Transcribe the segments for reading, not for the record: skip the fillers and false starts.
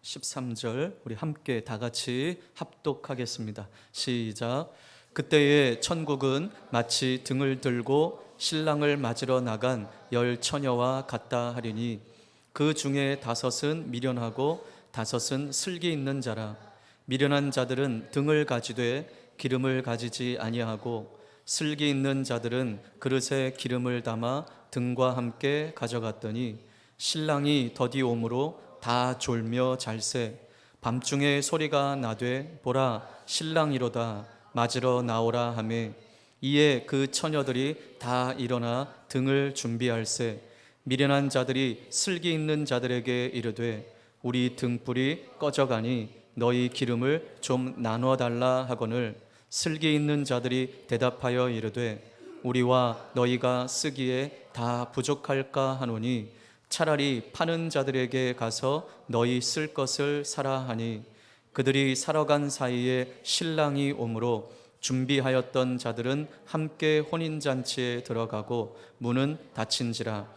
13절 우리 함께 다 같이 합독하겠습니다. 시작. 그때에 천국은 마치 등을 들고 신랑을 맞으러 나간 10 처녀와 같다 하리니 그 중에 5은 미련하고 5은 슬기 있는 자라. 미련한 자들은 등을 가지되 기름을 가지지 아니하고 슬기 있는 자들은 그릇에 기름을 담아 등과 함께 가져갔더니 신랑이 더디 오므로 다 졸며 잘새. 밤중에 소리가 나되 보라 신랑이로다 맞으러 나오라 하매 이에 그 처녀들이 다 일어나 등을 준비할세. 미련한 자들이 슬기 있는 자들에게 이르되 우리 등불이 꺼져가니 너희 기름을 좀 나눠 달라 하거늘 슬기 있는 자들이 대답하여 이르되 우리와 너희가 쓰기에 다 부족할까 하노니 차라리 파는 자들에게 가서 너희 쓸 것을 사라 하니 그들이 사러 간 사이에 신랑이 오므로 준비하였던 자들은 함께 혼인잔치에 들어가고 문은 닫힌지라.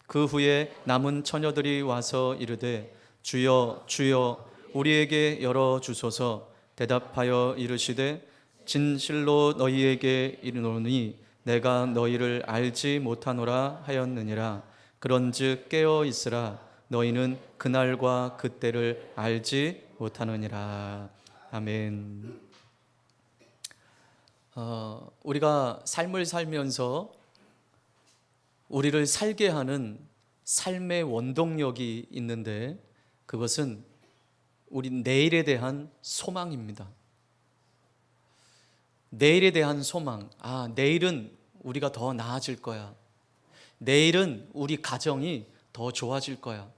그 후에 남은 처녀들이 와서 이르되 주여 주여 우리에게 열어주소서. 대답하여 이르시되 진실로 너희에게 이르노니 내가 너희를 알지 못하노라 하였느니라. 그런즉 깨어 있으라. 너희는 그날과 그때를 알지 못하느니라. 아멘. 우리가 삶을 살면서 우리를 살게 하는 삶의 원동력이 있는데 그것은 우리 내일에 대한 소망입니다. 내일에 대한 소망. 내일은 우리가 더 나아질 거야. 내일은 우리 가정이 더 좋아질 거야.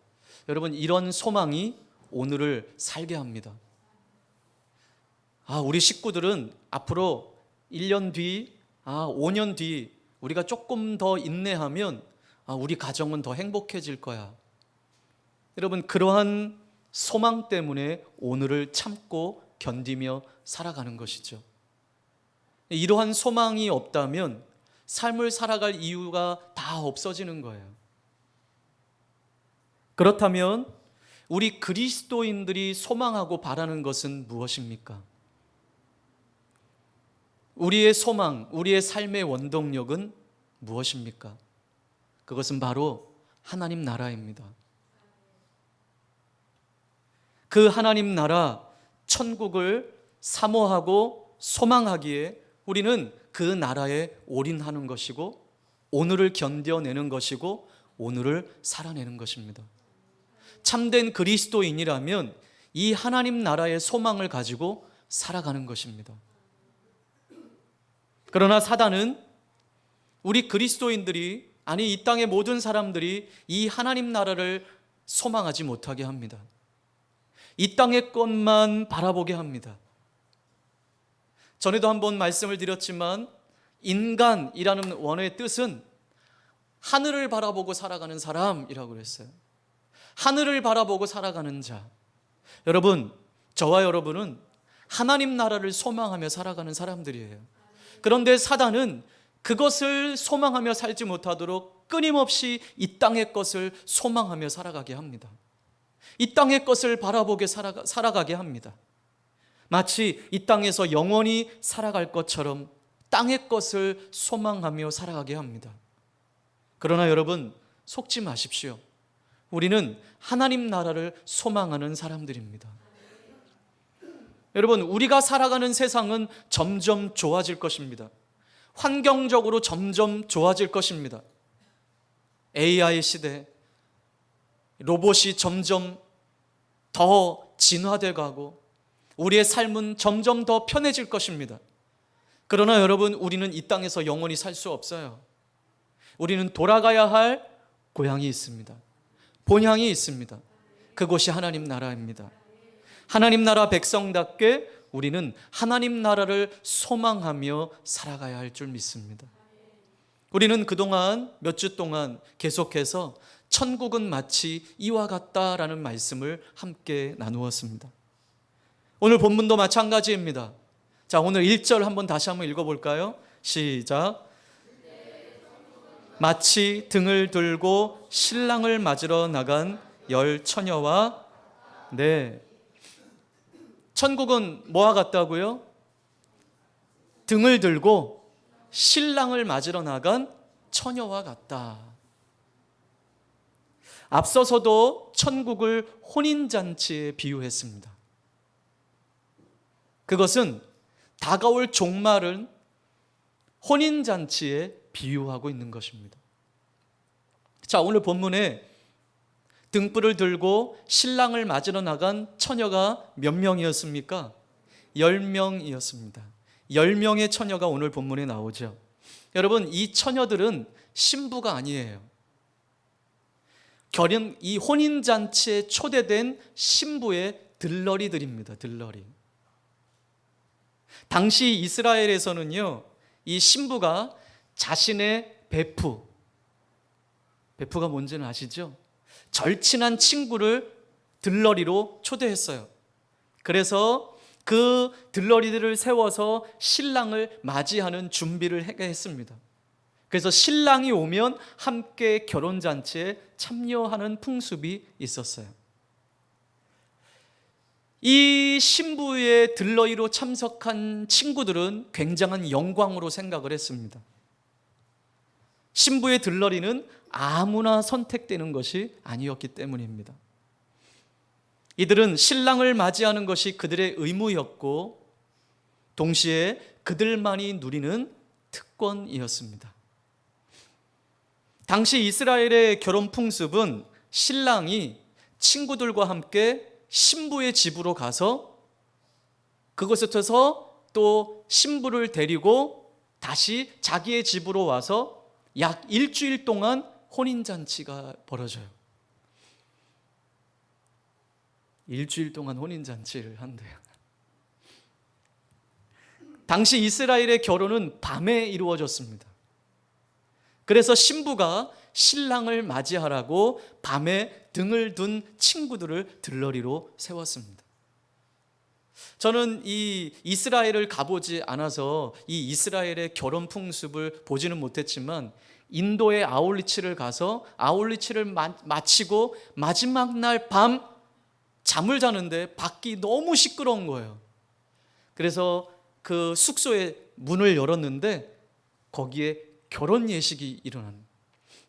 여러분, 이런 소망이 오늘을 살게 합니다. 우리 식구들은 앞으로 1년 뒤, 5년 뒤 우리가 조금 더 인내하면 우리 가정은 더 행복해질 거야. 여러분, 그러한 소망 때문에 오늘을 참고 견디며 살아가는 것이죠. 이러한 소망이 없다면 삶을 살아갈 이유가 다 없어지는 거예요. 그렇다면 우리 그리스도인들이 소망하고 바라는 것은 무엇입니까? 우리의 소망, 우리의 삶의 원동력은 무엇입니까? 그것은 바로 하나님 나라입니다. 그 하나님 나라, 천국을 사모하고 소망하기에 우리는 그 나라에 올인하는 것이고 오늘을 견뎌내는 것이고 오늘을 살아내는 것입니다. 참된 그리스도인이라면 이 하나님 나라의 소망을 가지고 살아가는 것입니다. 그러나 사단은 우리 그리스도인들이, 아니 이 땅의 모든 사람들이 이 하나님 나라를 소망하지 못하게 합니다. 이 땅의 것만 바라보게 합니다. 전에도 한번 말씀을 드렸지만 인간이라는 원어의 뜻은 하늘을 바라보고 살아가는 사람이라고 그랬어요. 하늘을 바라보고 살아가는 자. 여러분, 저와 여러분은 하나님 나라를 소망하며 살아가는 사람들이에요. 그런데 사단은 그것을 소망하며 살지 못하도록 끊임없이 이 땅의 것을 소망하며 살아가게 합니다. 이 땅의 것을 바라보게 살아가게 합니다. 마치 이 땅에서 영원히 살아갈 것처럼 땅의 것을 소망하며 살아가게 합니다. 그러나 여러분, 속지 마십시오. 우리는 하나님 나라를 소망하는 사람들입니다. 여러분, 우리가 살아가는 세상은 점점 좋아질 것입니다. 환경적으로 점점 좋아질 것입니다. AI 시대, 로봇이 점점 더 진화돼 가고 우리의 삶은 점점 더 편해질 것입니다. 그러나 여러분, 우리는 이 땅에서 영원히 살 수 없어요. 우리는 돌아가야 할 고향이 있습니다. 본향이 있습니다. 그곳이 하나님 나라입니다. 하나님 나라 백성답게 우리는 하나님 나라를 소망하며 살아가야 할 줄 믿습니다. 우리는 그동안 몇 주 동안 계속해서 천국은 마치 이와 같다라는 말씀을 함께 나누었습니다. 오늘 본문도 마찬가지입니다. 자, 오늘 1절 한번 다시 한번 읽어볼까요? 시작. 마치 등을 들고 신랑을 맞으러 나간 10 처녀와 천국은 뭐와 같다고요? 등을 들고 신랑을 맞으러 나간 처녀와 같다. 앞서서도 천국을 혼인잔치에 비유했습니다. 그것은 다가올 종말은 혼인잔치에 비유하고 있는 것입니다. 자, 오늘 본문에 등불을 들고 신랑을 맞으러 나간 처녀가 몇 명이었습니까? 10명이었습니다. 10명의 처녀가 오늘 본문에 나오죠. 여러분, 이 처녀들은 신부가 아니에요. 이 혼인잔치에 초대된 신부의 들러리들입니다. 들러리. 당시 이스라엘에서는요, 이 신부가 자신의 베프가 뭔지는 아시죠? 절친한 친구를 들러리로 초대했어요. 그래서 그 들러리들을 세워서 신랑을 맞이하는 준비를 했습니다. 그래서 신랑이 오면 함께 결혼잔치에 참여하는 풍습이 있었어요. 이 신부의 들러리로 참석한 친구들은 굉장한 영광으로 생각을 했습니다. 신부의 들러리는 아무나 선택되는 것이 아니었기 때문입니다. 이들은 신랑을 맞이하는 것이 그들의 의무였고 동시에 그들만이 누리는 특권이었습니다. 당시 이스라엘의 결혼 풍습은 신랑이 친구들과 함께 신부의 집으로 가서 그곳에서 또 신부를 데리고 다시 자기의 집으로 와서 약 일주일 동안 혼인잔치가 벌어져요. 일주일 동안 혼인잔치를 한대요. 당시 이스라엘의 결혼은 밤에 이루어졌습니다. 그래서 신부가 신랑을 맞이하라고 밤에 등을 둔 친구들을 들러리로 세웠습니다. 저는 이 이스라엘을 가보지 않아서 이 이스라엘의 결혼 풍습을 보지는 못했지만 인도의 아울리치를 가서 아울리치를 마치고 마지막 날 밤 잠을 자는데 밖이 너무 시끄러운 거예요. 그래서 그 숙소의 문을 열었는데 거기에 결혼 예식이 일어난.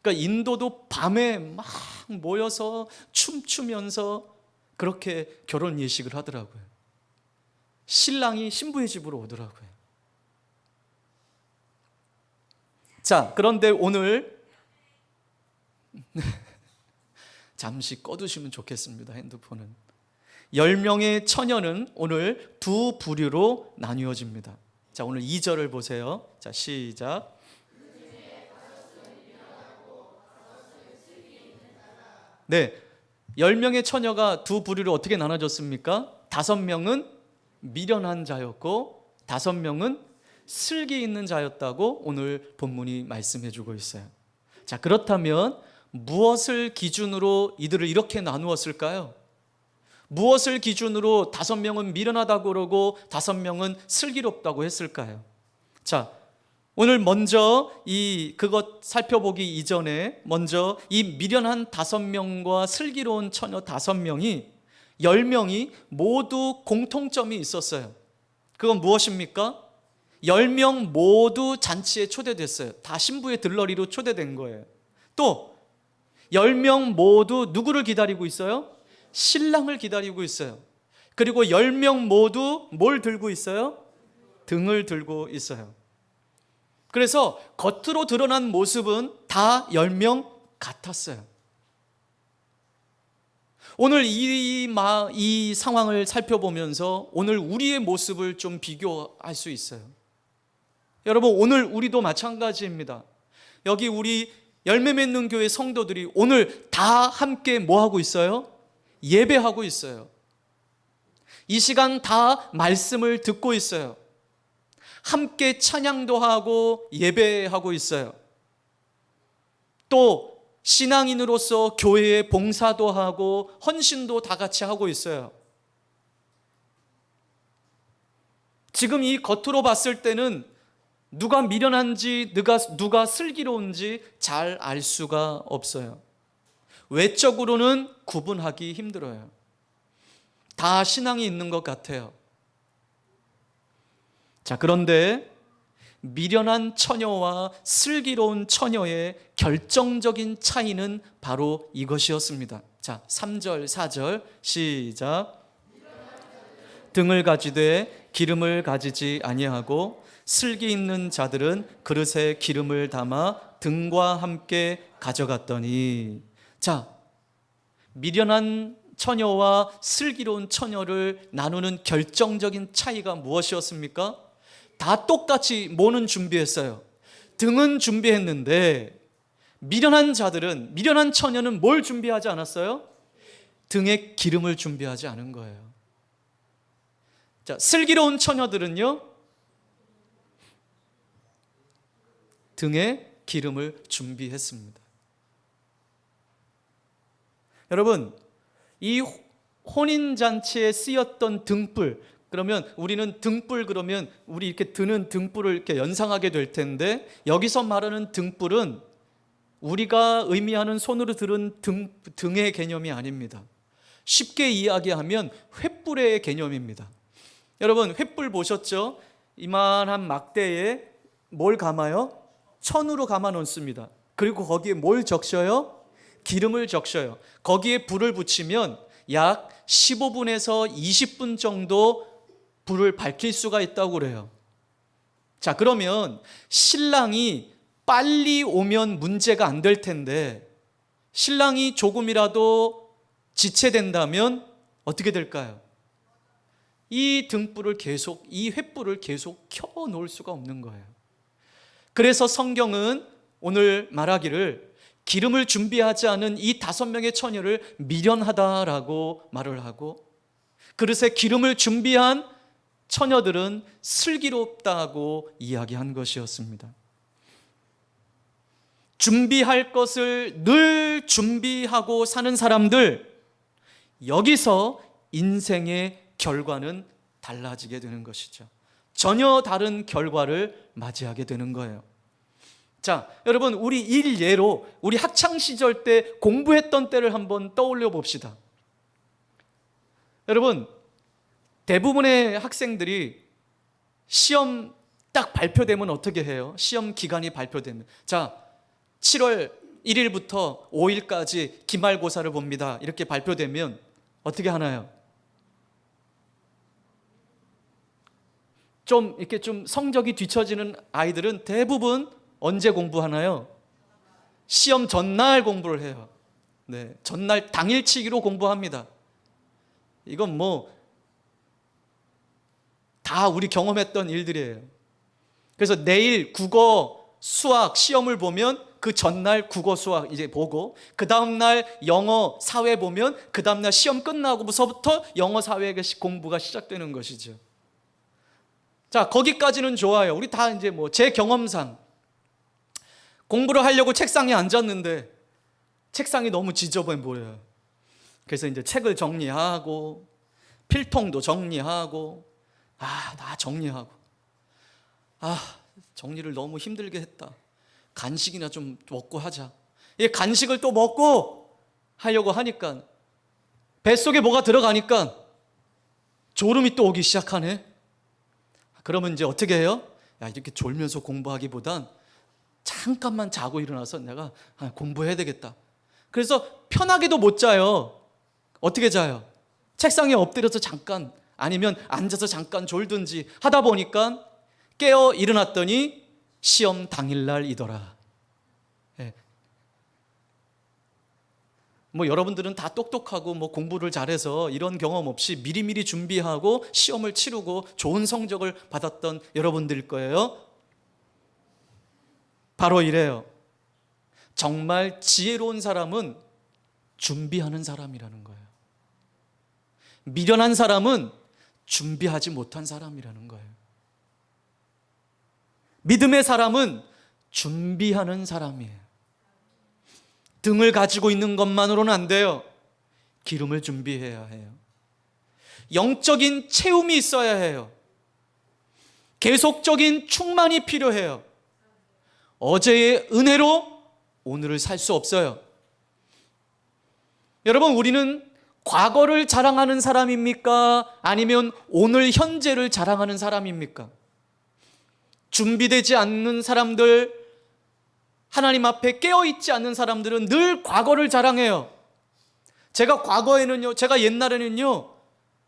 그러니까 인도도 밤에 막 모여서 춤추면서 그렇게 결혼 예식을 하더라고요. 신랑이 신부의 집으로 오더라고요. 자, 그런데 오늘 잠시 꺼두시면 좋겠습니다. 핸드폰은. 10명의 처녀는 오늘 두 부류로 나뉘어집니다. 자, 오늘 2절을 보세요. 자, 시작. 네, 10명의 처녀가 두 부류로 어떻게 나눠졌습니까? 5명은 미련한 자였고 5명은 슬기 있는 자였다고 오늘 본문이 말씀해 주고 있어요. 자, 그렇다면 무엇을 기준으로 이들을 이렇게 나누었을까요? 무엇을 기준으로 5명은 미련하다고 그러고 5명은 슬기롭다고 했을까요? 자, 오늘 먼저 그것 살펴보기 이전에 먼저 이 미련한 5명과 슬기로운 처녀 5명이 10명이 모두 공통점이 있었어요. 그건 무엇입니까? 10명 모두 잔치에 초대됐어요. 다 신부의 들러리로 초대된 거예요. 또 10명 모두 누구를 기다리고 있어요? 신랑을 기다리고 있어요. 그리고 10명 모두 뭘 들고 있어요? 등을 들고 있어요. 그래서 겉으로 드러난 모습은 다 10명 같았어요. 오늘 이 상황을 살펴보면서 오늘 우리의 모습을 좀 비교할 수 있어요. 여러분, 오늘 우리도 마찬가지입니다. 여기 우리 열매 맺는 교회 성도들이 오늘 다 함께 뭐 하고 있어요? 예배하고 있어요. 이 시간 다 말씀을 듣고 있어요. 함께 찬양도 하고 예배하고 있어요. 또 신앙인으로서 교회에 봉사도 하고 헌신도 다 같이 하고 있어요. 지금 이 겉으로 봤을 때는 누가 미련한지 누가 슬기로운지 잘 알 수가 없어요. 외적으로는 구분하기 힘들어요. 다 신앙이 있는 것 같아요. 자, 그런데 미련한 처녀와 슬기로운 처녀의 결정적인 차이는 바로 이것이었습니다. 자, 3절, 4절 시작. 등을 가지되 기름을 가지지 아니하고 슬기 있는 자들은 그릇에 기름을 담아 등과 함께 가져갔더니. 자, 미련한 처녀와 슬기로운 처녀를 나누는 결정적인 차이가 무엇이었습니까? 다 똑같이 뭐는 준비했어요? 등은 준비했는데 미련한 자들은, 미련한 처녀는 뭘 준비하지 않았어요? 등에 기름을 준비하지 않은 거예요. 자, 슬기로운 처녀들은요, 등에 기름을 준비했습니다. 여러분, 이 혼인잔치에 쓰였던 등불, 그러면 우리는 등불 그러면 우리 이렇게 드는 등불을 이렇게 연상하게 될 텐데, 여기서 말하는 등불은 우리가 의미하는 손으로 들은 등의 개념이 아닙니다. 쉽게 이야기하면 횃불의 개념입니다. 여러분, 횃불 보셨죠? 이만한 막대에 뭘 감아요? 천으로 감아 놓습니다. 그리고 거기에 뭘 적셔요? 기름을 적셔요. 거기에 불을 붙이면 약 15분에서 20분 정도 불을 밝힐 수가 있다고 그래요. 자, 그러면 신랑이 빨리 오면 문제가 안 될 텐데 신랑이 조금이라도 지체된다면 어떻게 될까요? 이 등불을 계속, 이 횃불을 계속 켜 놓을 수가 없는 거예요. 그래서 성경은 오늘 말하기를 기름을 준비하지 않은 이 5명의 처녀를 미련하다라고 말을 하고, 그릇에 기름을 준비한 처녀들은 슬기롭다고 이야기한 것이었습니다. 준비할 것을 늘 준비하고 사는 사람들, 여기서 인생의 결과는 달라지게 되는 것이죠. 전혀 다른 결과를 맞이하게 되는 거예요. 자, 여러분, 우리 일예로 우리 학창시절 때 공부했던 때를 한번 떠올려 봅시다. 여러분, 대부분의 학생들이 시험 딱 발표되면 어떻게 해요? 시험 기간이 발표되면, 자, 7월 1일부터 5일까지 기말고사를 봅니다, 이렇게 발표되면 어떻게 하나요? 좀 이렇게 좀 성적이 뒤처지는 아이들은 대부분 언제 공부하나요? 시험 전날 공부를 해요. 네, 전날 당일치기로 공부합니다. 이건 뭐 다 우리 경험했던 일들이에요. 그래서 내일 국어, 수학 시험을 보면 그 전날 국어, 수학 이제 보고, 그 다음날 영어, 사회 보면 그 다음날 시험 끝나고부터 영어, 사회 공부가 시작되는 것이죠. 자, 거기까지는 좋아요. 우리 다 이제 뭐 제 경험상 공부를 하려고 책상에 앉았는데 책상이 너무 지저분해 보여요. 그래서 이제 책을 정리하고 필통도 정리하고 다 정리하고, 정리를 너무 힘들게 했다. 간식이나 좀 먹고 하자. 이 간식을 또 먹고 하려고 하니까 뱃속에 뭐가 들어가니까 졸음이 또 오기 시작하네. 그러면 이제 어떻게 해요? 야, 이렇게 졸면서 공부하기보단 잠깐만 자고 일어나서 내가 공부해야 되겠다. 그래서 편하게도 못 자요. 어떻게 자요? 책상에 엎드려서 잠깐, 아니면 앉아서 잠깐 졸든지 하다 보니까 깨어 일어났더니 시험 당일날이더라. 네. 뭐 여러분들은 다 똑똑하고 뭐 공부를 잘해서 이런 경험 없이 미리미리 준비하고 시험을 치르고 좋은 성적을 받았던 여러분들일 거예요. 바로 이래요. 정말 지혜로운 사람은 준비하는 사람이라는 거예요. 미련한 사람은 준비하지 못한 사람이라는 거예요. 믿음의 사람은 준비하는 사람이에요. 등을 가지고 있는 것만으로는 안 돼요. 기름을 준비해야 해요. 영적인 채움이 있어야 해요. 계속적인 충만이 필요해요. 어제의 은혜로 오늘을 살 수 없어요. 여러분, 우리는 과거를 자랑하는 사람입니까? 아니면 오늘 현재를 자랑하는 사람입니까? 준비되지 않는 사람들, 하나님 앞에 깨어있지 않는 사람들은 늘 과거를 자랑해요. 제가 옛날에는요,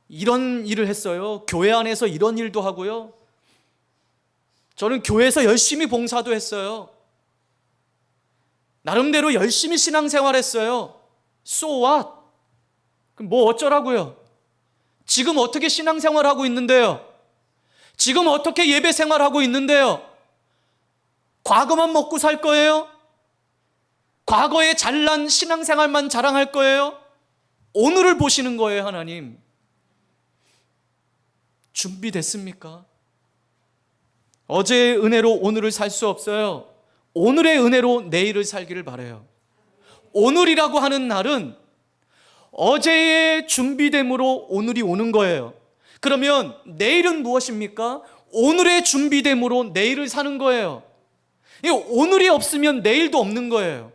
이런 일을 했어요. 교회 안에서 이런 일도 하고요. 저는 교회에서 열심히 봉사도 했어요. 나름대로 열심히 신앙생활했어요. So what? 뭐 어쩌라고요? 지금 어떻게 신앙생활하고 있는데요? 지금 어떻게 예배생활하고 있는데요? 과거만 먹고 살 거예요? 과거의 잘난 신앙생활만 자랑할 거예요? 오늘을 보시는 거예요, 하나님. 준비됐습니까? 어제의 은혜로 오늘을 살 수 없어요. 오늘의 은혜로 내일을 살기를 바라요. 오늘이라고 하는 날은 어제의 준비됨으로 오늘이 오는 거예요. 그러면 내일은 무엇입니까? 오늘의 준비됨으로 내일을 사는 거예요. 오늘이 없으면 내일도 없는 거예요.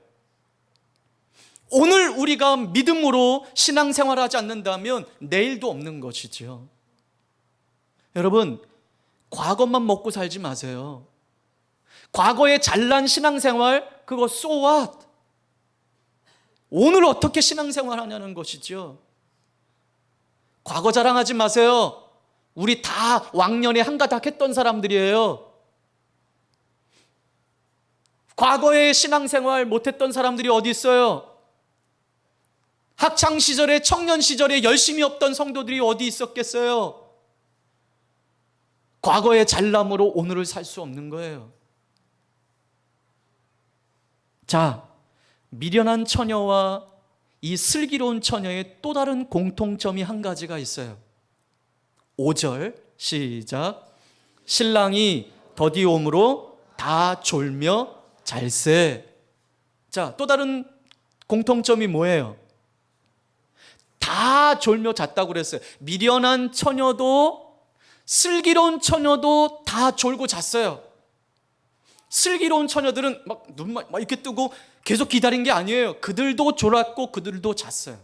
오늘 우리가 믿음으로 신앙생활하지 않는다면 내일도 없는 것이죠. 여러분, 과거만 먹고 살지 마세요. 과거의 잘난 신앙생활, 그거 so what? 오늘 어떻게 신앙생활 하냐는 것이죠. 과거 자랑하지 마세요. 우리 다 왕년에 한가닥 했던 사람들이에요. 과거에 신앙생활 못했던 사람들이 어디 있어요? 학창시절에, 청년시절에 열심히 없던 성도들이 어디 있었겠어요? 과거의 잘남으로 오늘을 살 수 없는 거예요. 자, 미련한 처녀와 이 슬기로운 처녀의 또 다른 공통점이 한 가지가 있어요. 5절 시작. 신랑이 더디 옴으로 다 졸며 잘세. 자, 또 다른 공통점이 뭐예요? 다 졸며 잤다고 그랬어요. 미련한 처녀도 슬기로운 처녀도 다 졸고 잤어요. 슬기로운 처녀들은 막 눈만 막 이렇게 뜨고 계속 기다린 게 아니에요. 그들도 졸았고 그들도 잤어요.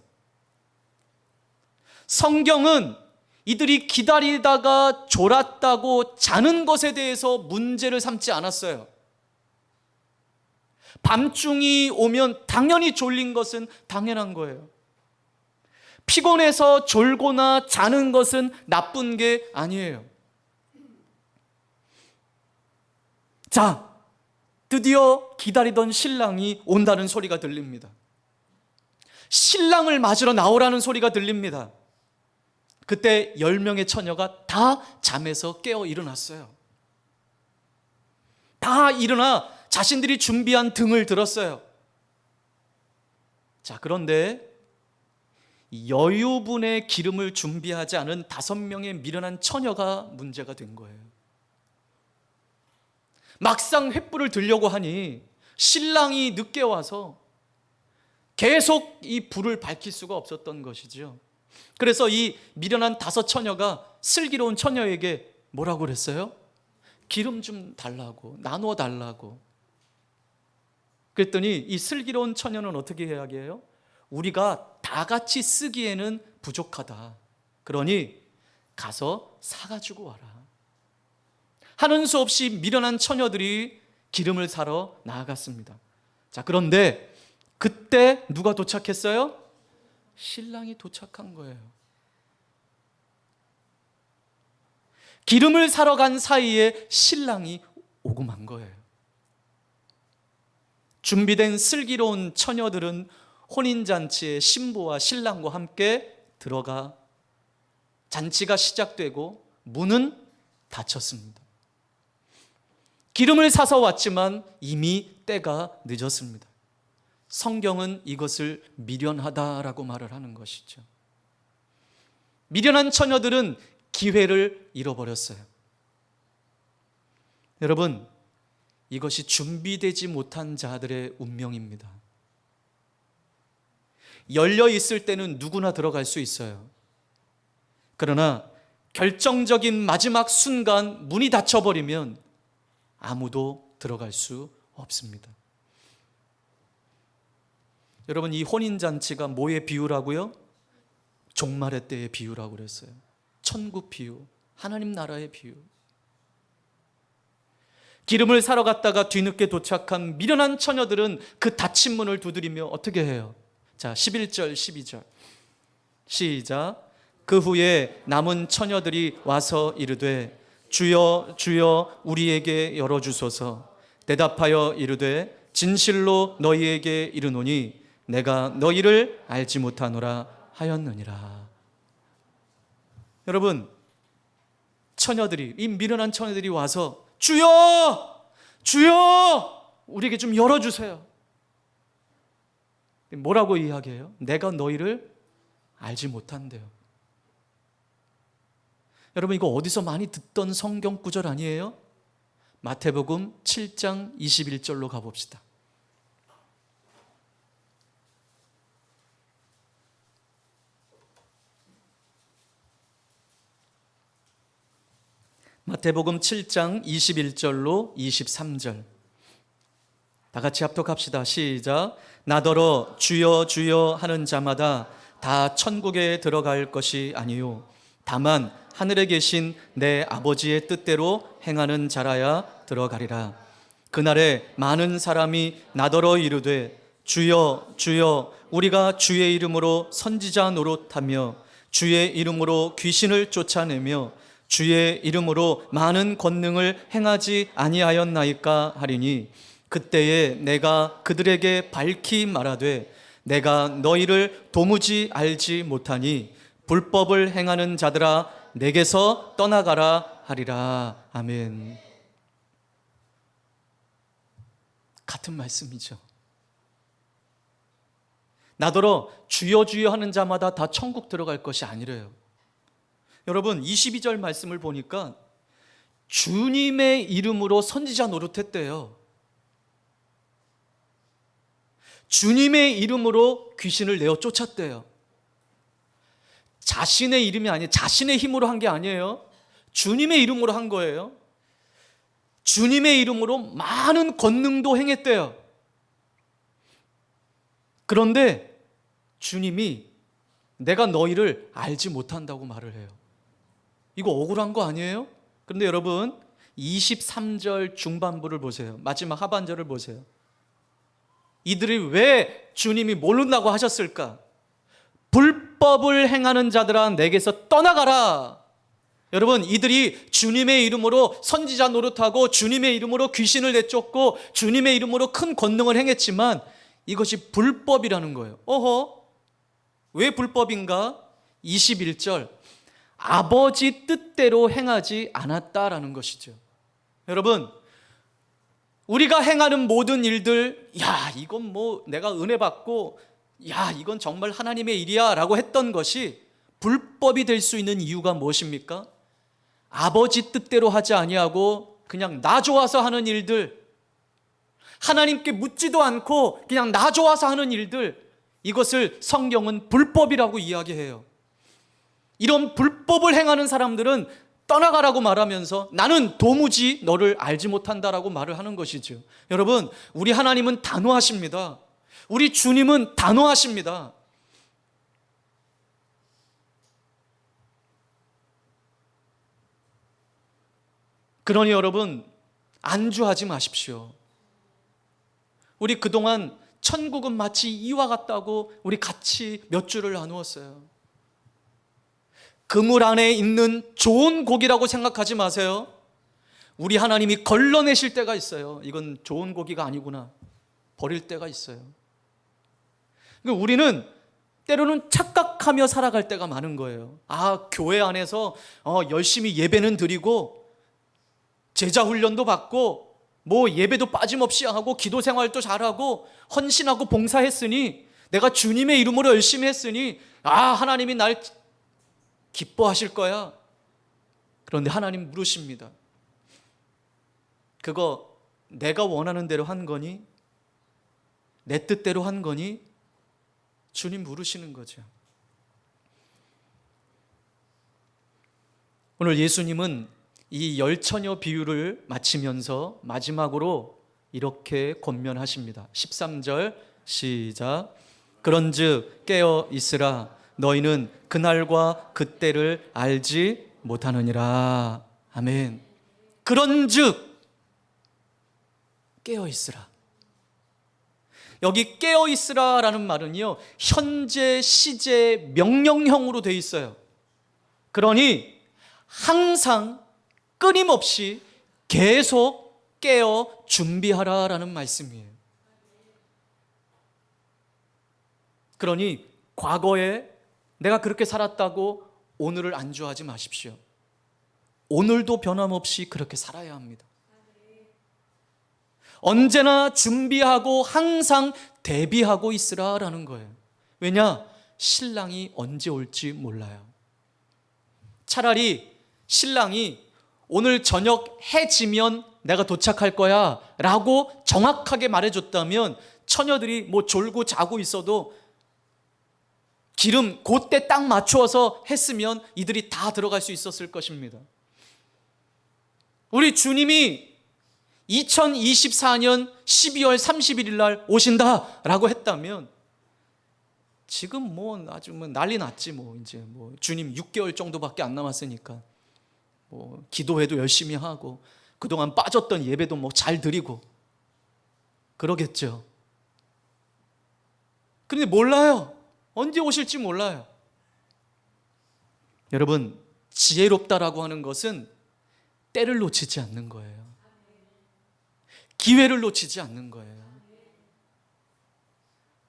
성경은 이들이 기다리다가 졸았다고 자는 것에 대해서 문제를 삼지 않았어요. 밤중이 오면 당연히 졸린 것은 당연한 거예요. 피곤해서 졸거나 자는 것은 나쁜 게 아니에요. 자, 드디어 기다리던 신랑이 온다는 소리가 들립니다. 신랑을 맞으러 나오라는 소리가 들립니다. 그때 10명의 처녀가 다 잠에서 깨어 일어났어요. 다 일어나 자신들이 준비한 등을 들었어요. 자, 그런데 여유분의 기름을 준비하지 않은 5명의 미련한 처녀가 문제가 된 거예요. 막상 횃불을 들려고 하니 신랑이 늦게 와서 계속 이 불을 밝힐 수가 없었던 것이죠. 그래서 이 미련한 5 처녀가 슬기로운 처녀에게 뭐라고 그랬어요? 기름 좀 달라고, 나눠 달라고. 그랬더니 이 슬기로운 처녀는 어떻게 이야기해요? 우리가 다 같이 쓰기에는 부족하다. 그러니 가서 사가지고 와라. 하는 수 없이 미련한 처녀들이 기름을 사러 나아갔습니다. 자, 그런데 그때 누가 도착했어요? 신랑이 도착한 거예요. 기름을 사러 간 사이에 신랑이 오고 만 거예요. 준비된 슬기로운 처녀들은 혼인잔치에 신부와 신랑과 함께 들어가 잔치가 시작되고 문은 닫혔습니다. 기름을 사서 왔지만 이미 때가 늦었습니다. 성경은 이것을 미련하다라고 말을 하는 것이죠. 미련한 처녀들은 기회를 잃어버렸어요. 여러분, 이것이 준비되지 못한 자들의 운명입니다. 열려 있을 때는 누구나 들어갈 수 있어요. 그러나 결정적인 마지막 순간 문이 닫혀버리면 아무도 들어갈 수 없습니다. 여러분, 이 혼인잔치가 뭐의 비유라고요? 종말의 때의 비유라고 그랬어요. 천국 비유, 하나님 나라의 비유. 기름을 사러 갔다가 뒤늦게 도착한 미련한 처녀들은 그 닫힌 문을 두드리며 어떻게 해요? 자, 11절 12절 시작. 그 후에 남은 처녀들이 와서 이르되 주여 주여 우리에게 열어주소서. 대답하여 이르되 진실로 너희에게 이르노니 내가 너희를 알지 못하노라 하였느니라. 여러분, 처녀들이, 이 미련한 처녀들이 와서 주여 주여 우리에게 좀 열어주세요. 뭐라고 이야기해요? 내가 너희를 알지 못한대요. 여러분, 이거 어디서 많이 듣던 성경 구절 아니에요? 마태복음 7장 21절로 가봅시다. 마태복음 7장 21절로 23절 다 같이 합독합시다. 시작. 나더러 주여 주여 하는 자마다 다 천국에 들어갈 것이 아니요 다만 하늘에 계신 내 아버지의 뜻대로 행하는 자라야 들어가리라. 그날에 많은 사람이 나더러 이르되 주여 주여 우리가 주의 이름으로 선지자 노릇하며 주의 이름으로 귀신을 쫓아내며 주의 이름으로 많은 권능을 행하지 아니하였나이까 하리니 그때에 내가 그들에게 밝히 말하되 내가 너희를 도무지 알지 못하니 불법을 행하는 자들아 내게서 떠나가라 하리라. 아멘. 같은 말씀이죠. 나더러 주여 주여 하는 자마다 다 천국 들어갈 것이 아니래요. 여러분, 22절 말씀을 보니까 주님의 이름으로 선지자 노릇했대요. 주님의 이름으로 귀신을 내어 쫓았대요. 자신의 이름이 아니에요. 자신의 힘으로 한 게 아니에요. 주님의 이름으로 한 거예요. 주님의 이름으로 많은 권능도 행했대요. 그런데 주님이 내가 너희를 알지 못한다고 말을 해요. 이거 억울한 거 아니에요? 그런데 여러분 23절 중반부를 보세요. 마지막 하반절을 보세요. 이들이 왜 주님이 모른다고 하셨을까? 불법을 행하는 자들아 내게서 떠나가라. 여러분, 이들이 주님의 이름으로 선지자 노릇하고 주님의 이름으로 귀신을 내쫓고 주님의 이름으로 큰 권능을 행했지만 이것이 불법이라는 거예요. 어허, 왜 불법인가? 21절 아버지 뜻대로 행하지 않았다라는 것이죠. 여러분, 우리가 행하는 모든 일들, 야, 이건 뭐 내가 은혜 받고, 야, 이건 정말 하나님의 일이야 라고 했던 것이 불법이 될 수 있는 이유가 무엇입니까? 아버지 뜻대로 하지 아니하고 그냥 나 좋아서 하는 일들, 하나님께 묻지도 않고 그냥 나 좋아서 하는 일들, 이것을 성경은 불법이라고 이야기해요. 이런 불법을 행하는 사람들은 떠나가라고 말하면서 나는 도무지 너를 알지 못한다라고 말을 하는 것이죠. 여러분, 우리 하나님은 단호하십니다. 우리 주님은 단호하십니다. 그러니 여러분, 안주하지 마십시오. 우리 그동안 천국은 마치 이와 같다고 우리 같이 몇 줄을 나누었어요. 그물 안에 있는 좋은 고기라고 생각하지 마세요. 우리 하나님이 걸러내실 때가 있어요. 이건 좋은 고기가 아니구나, 버릴 때가 있어요. 그러니까 우리는 때로는 착각하며 살아갈 때가 많은 거예요. 아, 교회 안에서 열심히 예배는 드리고 제자 훈련도 받고 뭐 예배도 빠짐없이 하고 기도 생활도 잘하고 헌신하고 봉사했으니, 내가 주님의 이름으로 열심히 했으니 하나님이 날 기뻐하실 거야. 그런데 하나님 물으십니다. 그거 내가 원하는 대로 한 거니? 내 뜻대로 한 거니? 주님 물으시는 거죠. 오늘 예수님은 이 열처녀 비유를 마치면서 마지막으로 이렇게 권면하십니다. 13절 시작. 그런즉 깨어 있으라 너희는 그날과 그때를 알지 못하느니라. 아멘. 그런즉 깨어있으라. 여기 깨어있으라라는 말은요, 현재 시제 명령형으로 되어 있어요. 그러니 항상 끊임없이 계속 깨어 준비하라라는 말씀이에요. 그러니 과거에 내가 그렇게 살았다고 오늘을 안주하지 마십시오. 오늘도 변함없이 그렇게 살아야 합니다. 언제나 준비하고 항상 대비하고 있으라라는 거예요. 왜냐? 신랑이 언제 올지 몰라요. 차라리 신랑이 오늘 저녁 해 지면 내가 도착할 거야 라고 정확하게 말해줬다면 처녀들이 뭐 졸고 자고 있어도 기름 그때 딱 맞추어서 했으면 이들이 다 들어갈 수 있었을 것입니다. 우리 주님이 2024년 12월 31일 날 오신다라고 했다면 지금 뭐 아주 뭐 난리 났지. 뭐 이제 뭐 주님 6개월 정도밖에 안 남았으니까 뭐 기도회도 열심히 하고 그동안 빠졌던 예배도 뭐 잘 드리고 그러겠죠. 그런데 몰라요. 언제 오실지 몰라요. 여러분, 지혜롭다라고 하는 것은 때를 놓치지 않는 거예요. 기회를 놓치지 않는 거예요.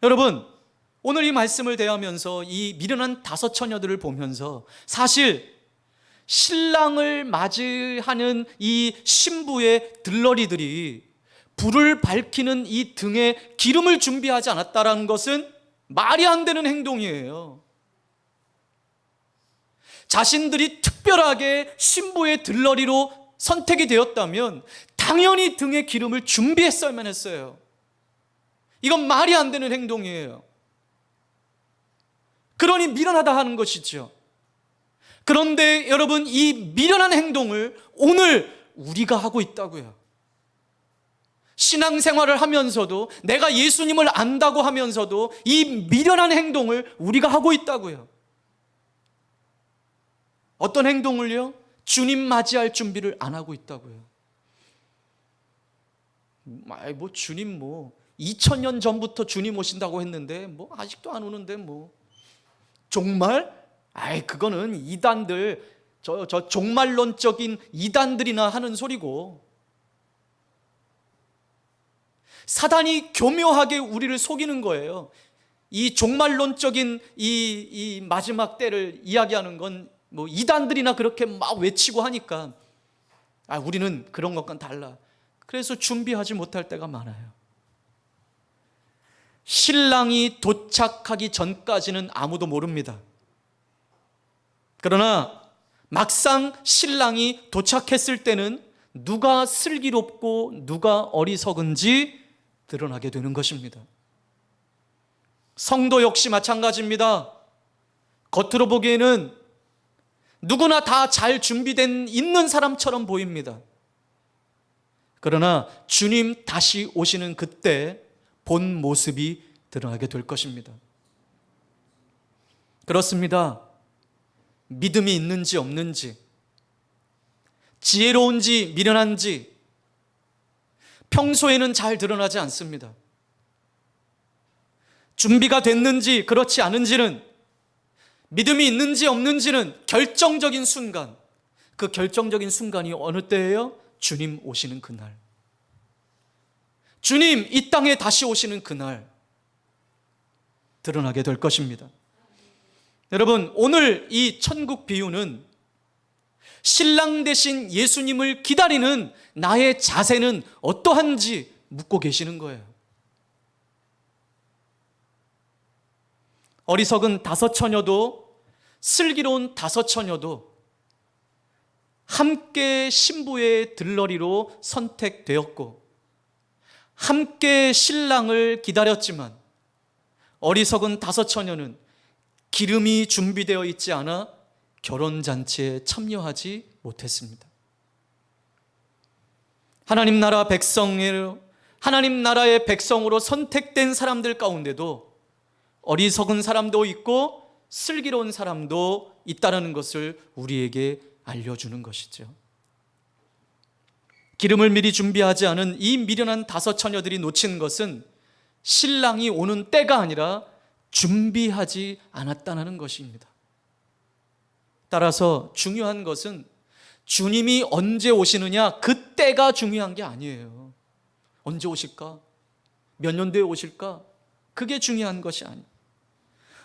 여러분, 오늘 이 말씀을 대하면서 이 미련한 5 처녀들을 보면서 사실 신랑을 맞이하는 이 신부의 들러리들이 불을 밝히는 이 등에 기름을 준비하지 않았다는 것은 말이 안 되는 행동이에요. 자신들이 특별하게 신부의 들러리로 선택이 되었다면 당연히 등에 기름을 준비했어야만 했어요. 이건 말이 안 되는 행동이에요. 그러니 미련하다 하는 것이죠. 그런데 여러분, 이 미련한 행동을 오늘 우리가 하고 있다고요. 신앙생활을 하면서도 내가 예수님을 안다고 하면서도 이 미련한 행동을 우리가 하고 있다고요. 어떤 행동을요? 주님 맞이할 준비를 안 하고 있다고요. 뭐 주님 뭐 2000년 전부터 주님 오신다고 했는데 뭐 아직도 안 오는데 뭐 종말? 그거는 이단들 저 종말론적인 이단들이나 하는 소리고, 사단이 교묘하게 우리를 속이는 거예요. 이 종말론적인 이 마지막 때를 이야기하는 건 뭐 이단들이나 그렇게 막 외치고 하니까 우리는 그런 것과는 달라. 그래서 준비하지 못할 때가 많아요. 신랑이 도착하기 전까지는 아무도 모릅니다. 그러나 막상 신랑이 도착했을 때는 누가 슬기롭고 누가 어리석은지 드러나게 되는 것입니다. 성도 역시 마찬가지입니다. 겉으로 보기에는 누구나 다 잘 준비된 있는 사람처럼 보입니다. 그러나 주님 다시 오시는 그때 본 모습이 드러나게 될 것입니다. 그렇습니다. 믿음이 있는지 없는지, 지혜로운지 미련한지 평소에는 잘 드러나지 않습니다. 준비가 됐는지 그렇지 않은지는, 믿음이 있는지 없는지는 결정적인 순간, 그 결정적인 순간이 어느 때예요? 주님 오시는 그날, 주님 이 땅에 다시 오시는 그날 드러나게 될 것입니다. 여러분, 오늘 이 천국 비유는 신랑 되신 예수님을 기다리는 나의 자세는 어떠한지 묻고 계시는 거예요. 어리석은 5 처녀도 슬기로운 5 처녀도 함께 신부의 들러리로 선택되었고 함께 신랑을 기다렸지만 어리석은 5 처녀는 기름이 준비되어 있지 않아 결혼잔치에 참여하지 못했습니다. 하나님 나라의 백성으로 선택된 사람들 가운데도 어리석은 사람도 있고 슬기로운 사람도 있다는 것을 우리에게 알려주는 것이죠. 기름을 미리 준비하지 않은 이 미련한 5 처녀들이 놓친 것은 신랑이 오는 때가 아니라 준비하지 않았다는 것입니다. 따라서 중요한 것은 주님이 언제 오시느냐, 그 때가 중요한 게 아니에요. 언제 오실까? 몇 년도에 오실까? 그게 중요한 것이 아니에요.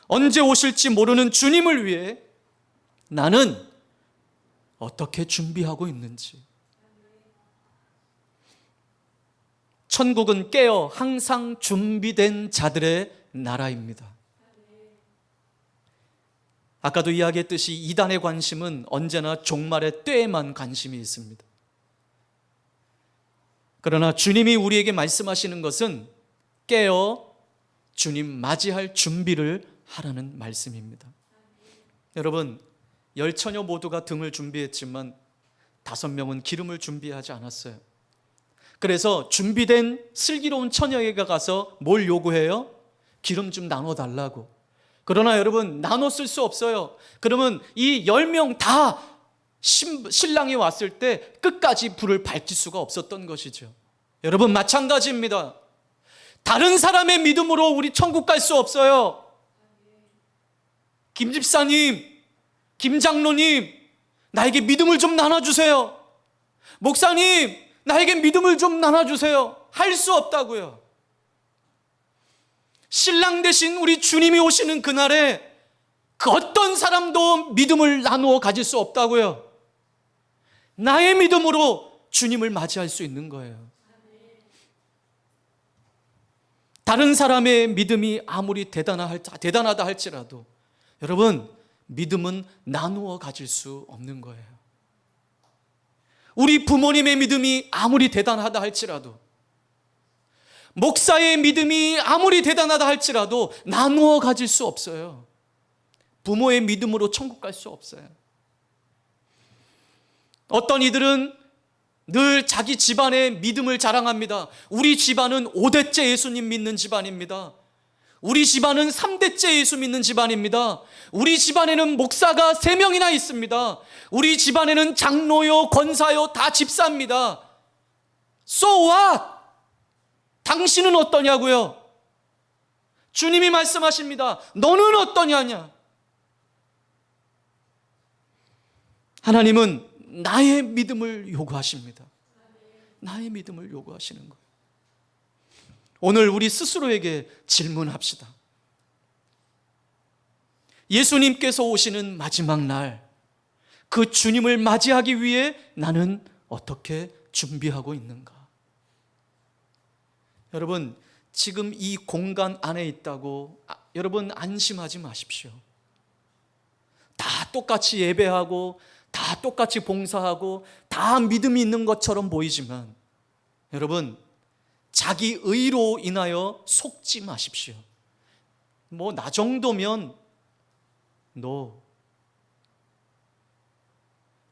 언제 오실지 모르는 주님을 위해 나는 어떻게 준비하고 있는지. 천국은 깨어 항상 준비된 자들의 나라입니다. 아까도 이야기했듯이 이단의 관심은 언제나 종말의 때에만 관심이 있습니다. 그러나 주님이 우리에게 말씀하시는 것은 깨어 주님 맞이할 준비를 하라는 말씀입니다. 여러분, 10처녀 모두가 등을 준비했지만 5명은 기름을 준비하지 않았어요. 그래서 준비된 슬기로운 처녀에게 가서 뭘 요구해요? 기름 좀 나눠달라고. 그러나 여러분, 나눠 쓸 수 없어요. 그러면 이 10명 다 신랑이 왔을 때 끝까지 불을 밝힐 수가 없었던 것이죠. 여러분, 마찬가지입니다. 다른 사람의 믿음으로 우리 천국 갈 수 없어요. 김 집사님, 김 장로님, 나에게 믿음을 좀 나눠주세요. 목사님, 나에게 믿음을 좀 나눠주세요. 할 수 없다고요. 신랑 대신 우리 주님이 오시는 그날에 그 어떤 사람도 믿음을 나누어 가질 수 없다고요. 나의 믿음으로 주님을 맞이할 수 있는 거예요. 다른 사람의 믿음이 아무리 대단하다 할지라도 여러분, 믿음은 나누어 가질 수 없는 거예요. 우리 부모님의 믿음이 아무리 대단하다 할지라도, 목사의 믿음이 아무리 대단하다 할지라도 나누어 가질 수 없어요. 부모의 믿음으로 천국 갈 수 없어요. 어떤 이들은 늘 자기 집안의 믿음을 자랑합니다. 우리 집안은 5대째 예수님 믿는 집안입니다. 우리 집안은 3대째 예수 믿는 집안입니다. 우리 집안에는 목사가 3명이나 있습니다. 우리 집안에는 장로요, 권사요, 다 집사입니다. So what? 당신은 어떠냐고요? 주님이 말씀하십니다. 너는 어떠냐냐? 하나님은 나의 믿음을 요구하십니다. 나의 믿음을 요구하시는 거예요. 오늘 우리 스스로에게 질문합시다. 예수님께서 오시는 마지막 날, 그 주님을 맞이하기 위해 나는 어떻게 준비하고 있는가? 여러분, 지금 이 공간 안에 있다고 여러분 안심하지 마십시오. 다 똑같이 예배하고 다 똑같이 봉사하고 다 믿음이 있는 것처럼 보이지만 여러분, 자기 의로 인하여 속지 마십시오. 뭐 나 정도면 너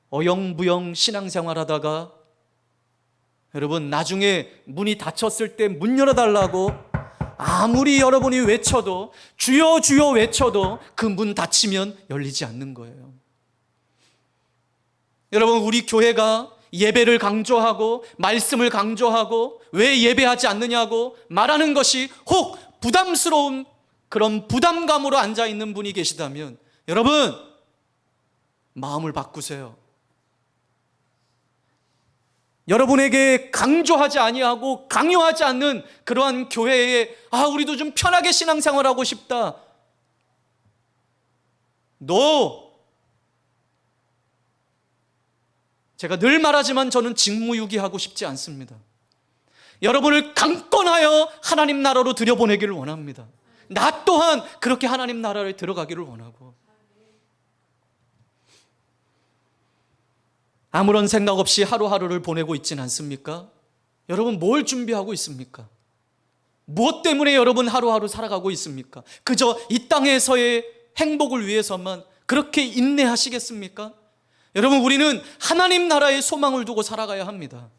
어영부영 신앙생활 하다가 여러분 나중에 문이 닫혔을 때 문 열어달라고 아무리 여러분이 외쳐도 주여 주여 외쳐도 그 문 닫히면 열리지 않는 거예요. 여러분, 우리 교회가 예배를 강조하고 말씀을 강조하고 왜 예배하지 않느냐고 말하는 것이 혹 부담스러운 그런 부담감으로 앉아있는 분이 계시다면 여러분, 마음을 바꾸세요. 여러분에게 강조하지 아니하고 강요하지 않는 그러한 교회에 우리도 좀 편하게 신앙생활하고 싶다. 제가 늘 말하지만 저는 직무유기하고 싶지 않습니다. 여러분을 강권하여 하나님 나라로 들여보내기를 원합니다. 나 또한 그렇게 하나님 나라에 들어가기를 원하고, 아무런 생각 없이 하루하루를 보내고 있진 않습니까? 여러분, 뭘 준비하고 있습니까? 무엇 때문에 여러분 하루하루 살아가고 있습니까? 그저 이 땅에서의 행복을 위해서만 그렇게 인내하시겠습니까? 여러분, 우리는 하나님 나라의 소망을 두고 살아가야 합니다.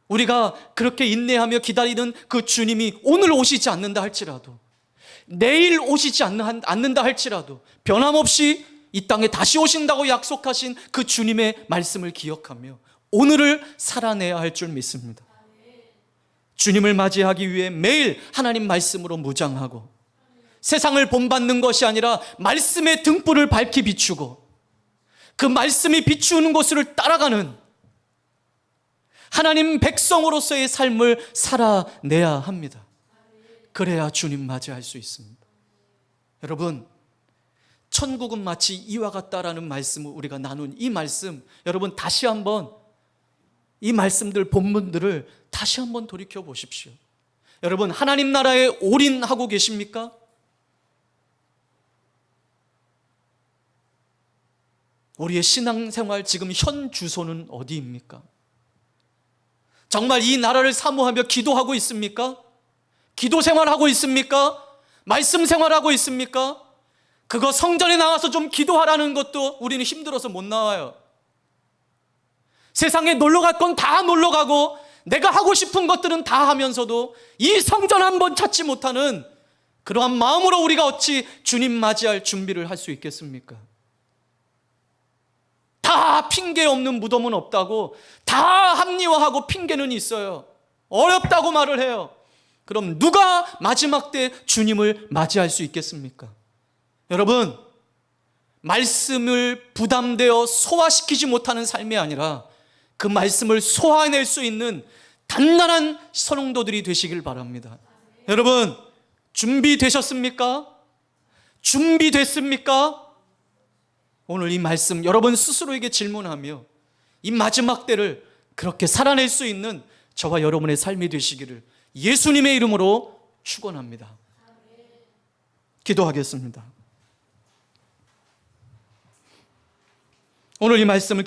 우리가 그렇게 인내하며 기다리는 그 주님이 오늘 오시지 않는다 할지라도 내일 오시지 않는다 할지라도 변함없이 이 땅에 다시 오신다고 약속하신 그 주님의 말씀을 기억하며 오늘을 살아내야 할 줄 믿습니다. 주님을 맞이하기 위해 매일 하나님 말씀으로 무장하고 세상을 본받는 것이 아니라 말씀의 등불을 밝히 비추고 그 말씀이 비추는 곳을 따라가는 하나님 백성으로서의 삶을 살아내야 합니다. 그래야 주님 맞이할 수 있습니다. 여러분, 천국은 마치 이와 같다라는 말씀을 우리가 나눈 이 말씀, 여러분 다시 한번 이 말씀들 본문들을 다시 한번 돌이켜 보십시오. 여러분, 하나님 나라에 올인하고 계십니까? 우리의 신앙생활 지금 현 주소는 어디입니까? 정말 이 나라를 사모하며 기도하고 있습니까? 기도 생활하고 있습니까? 말씀 생활하고 있습니까? 그거 성전에 나와서 좀 기도하라는 것도 우리는 힘들어서 못 나와요. 세상에 놀러 갈 건 다 놀러 가고 내가 하고 싶은 것들은 다 하면서도 이 성전 한번 찾지 못하는 그러한 마음으로 우리가 어찌 주님 맞이할 준비를 할 수 있겠습니까? 다 핑계 없는 무덤은 없다고 다 합리화하고 핑계는 있어요. 어렵다고 말을 해요. 그럼 누가 마지막 때 주님을 맞이할 수 있겠습니까? 여러분, 말씀을 부담되어 소화시키지 못하는 삶이 아니라 그 말씀을 소화해낼 수 있는 단단한 선홍도들이 되시길 바랍니다. 여러분, 준비되셨습니까? 준비됐습니까? 오늘 이 말씀 여러분 스스로에게 질문하며 이 마지막 때를 그렇게 살아낼 수 있는 저와 여러분의 삶이 되시기를 예수님의 이름으로 축원합니다. 기도하겠습니다. 오늘 이 말씀을